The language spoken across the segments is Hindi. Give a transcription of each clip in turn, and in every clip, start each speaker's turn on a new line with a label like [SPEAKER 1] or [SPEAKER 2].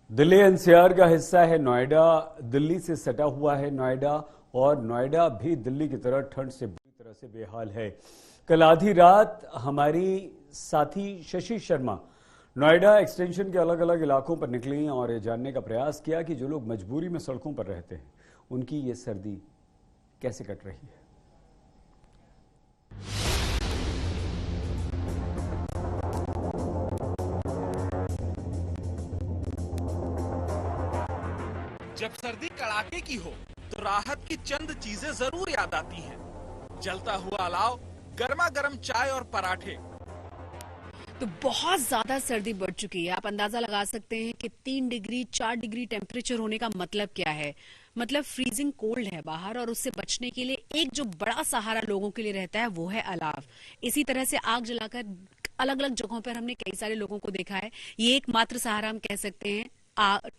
[SPEAKER 1] दिल्ली एनसीआर का हिस्सा है नोएडा। दिल्ली से सटा हुआ है नोएडा और नोएडा भी दिल्ली की तरह ठंड से बुरी तरह से बेहाल है। कल आधी रात हमारी साथी शशि शर्मा नोएडा एक्सटेंशन के अलग अलग इलाकों पर निकली और ये जानने का प्रयास किया कि जो लोग मजबूरी में सड़कों पर रहते हैं उनकी ये सर्दी कैसे कट रही है।
[SPEAKER 2] जब सर्दी कड़ाके की हो तो राहत की चंद चीजें जरूर याद आती हैं। जलता हुआ अलाव, गर्मा गर्म चाय और पराठे।
[SPEAKER 3] तो बहुत ज्यादा सर्दी बढ़ चुकी है। आप अंदाजा लगा सकते हैं कि 3 डिग्री 4 डिग्री टेम्परेचर होने का मतलब क्या है। मतलब फ्रीजिंग कोल्ड है बाहर और उससे बचने के लिए एक जो बड़ा सहारा लोगों के लिए रहता है वो है अलाव। इसी तरह से आग जलाकर अलग अलग जगहों पर हमने कई सारे लोगों को देखा है। ये एकमात्र सहारा हम कह सकते हैं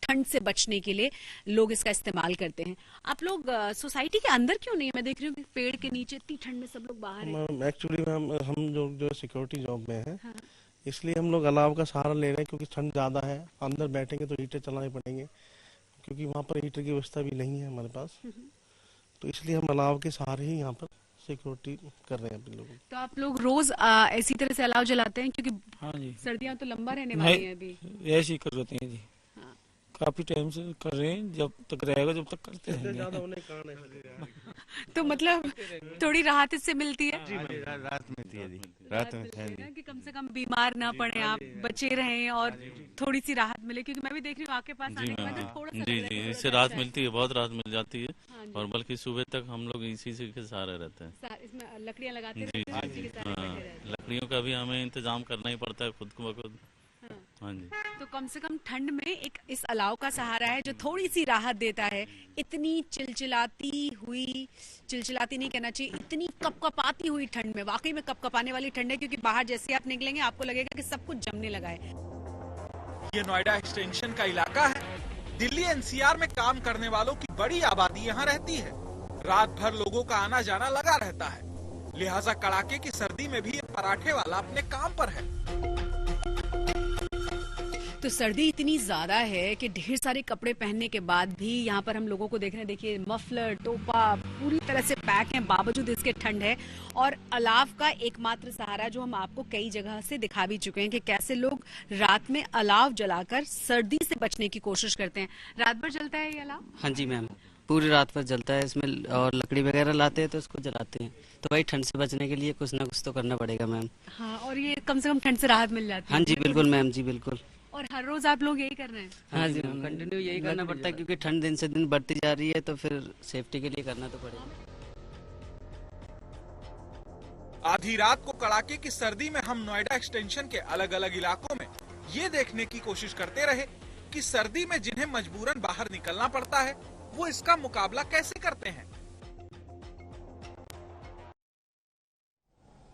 [SPEAKER 3] ठंड से बचने के लिए लोग इसका इस्तेमाल करते हैं। आप लोग सोसाइटी के अंदर क्यों नहीं? मैं देख रही हूँ कि पेड़ के नीचे इतनी ठंड में सब लोग बाहर हैं।
[SPEAKER 4] एक्चुअली हम जो सिक्योरिटी जॉब में हैं, हाँ। इसलिए हम लोग अलाव का सहारा ले रहे हैं क्योंकि ठंड ज्यादा है। अंदर बैठेंगे तो हीटर चलाने पड़ेंगे क्योंकि वहाँ पर हीटर की व्यवस्था भी नहीं है हमारे पास। तो इसलिए हम अलाव के सहारे ही यहाँ पर सिक्योरिटी कर रहे हैं अपने लोगों।
[SPEAKER 3] तो आप लोग रोज इसी तरह से अलाव जलाते हैं क्योंकि हाँ जी, सर्दियाँ तो लंबा रहने वाली है अभी।
[SPEAKER 5] ऐसे ही कर रहे हैं जी, काफी टाइम से कर रहे हैं, जब तक रहेगा जब तक करते हैं।
[SPEAKER 3] तो मतलब थोड़ी राहत इससे मिलती है
[SPEAKER 6] जी, राहत मिलती है जी, राहत मिलती है
[SPEAKER 3] कि कम से कम बीमार ना पड़े, आप बचे रहें और थोड़ी सी राहत मिले। क्योंकि मैं भी देख रही हूँ आपके पास आने के बाद थोड़ा सा
[SPEAKER 6] जी, इससे राहत मिलती है, बहुत राहत मिल जाती है। और बल्कि सुबह तक हम लोग इसी के सहारे रहते हैं।
[SPEAKER 3] इसमें लकड़ियाँ लगाते हैं,
[SPEAKER 6] लकड़ियों का भी हमें इंतजाम करना ही पड़ता है खुद को खुद। हाँ जी।
[SPEAKER 3] तो कम से कम ठंड में एक इस अलाव का सहारा है जो थोड़ी सी राहत देता है। इतनी चिलचिलाती नहीं कहना चाहिए, इतनी कपकपाती हुई ठंड में, वाकई में कपकपाने वाली ठंड है क्योंकि बाहर जैसे आप निकलेंगे आपको लगेगा कि सब कुछ जमने लगा है।
[SPEAKER 2] ये नोएडा एक्सटेंशन का इलाका है। दिल्ली एनसीआर में काम करने वालों की बड़ी आबादी यहाँ रहती है। रात भर लोगों का आना जाना लगा रहता है, लिहाजा कड़ाके की सर्दी में भी ये पराठे वाला अपने काम पर है।
[SPEAKER 3] तो सर्दी इतनी ज्यादा है कि ढेर सारे कपड़े पहनने के बाद भी यहाँ पर हम लोगों को देख रहे हैं। देखिए मफलर, टोपा पूरी तरह से पैक हैं, बावजूद इसके ठंड है। और अलाव का एकमात्र सहारा जो हम आपको कई जगह से दिखा भी चुके हैं कि कैसे लोग रात में अलाव जलाकर सर्दी से बचने की कोशिश करते हैं। रात भर जलता है ये अलाव?
[SPEAKER 7] हाँ जी मैम, पूरी रात भर जलता है इसमें। और लकड़ी वगैरह लाते हैं तो उसको जलाते हैं। तो भाई ठंड से बचने के लिए कुछ ना कुछ तो करना पड़ेगा मैम।
[SPEAKER 3] हाँ, और ये कम से कम ठंड से राहत मिल जाती है।
[SPEAKER 7] हाँ जी बिल्कुल मैम जी, बिल्कुल।
[SPEAKER 3] और हर रोज आप लोग यही कर रहे हैं?
[SPEAKER 7] हाँ जी मैम, कंटिन्यू यही करना पड़ता है क्योंकि ठंड दिन से दिन बढ़ती जा रही है, तो फिर सेफ्टी के लिए करना तो पड़ेगा।
[SPEAKER 2] आधी रात को कड़ाके की सर्दी में हम नोएडा एक्सटेंशन के अलग अलग इलाकों में ये देखने की कोशिश करते रहे कि सर्दी में जिन्हें मजबूरन बाहर निकलना पड़ता है वो इसका मुकाबला कैसे करते हैं।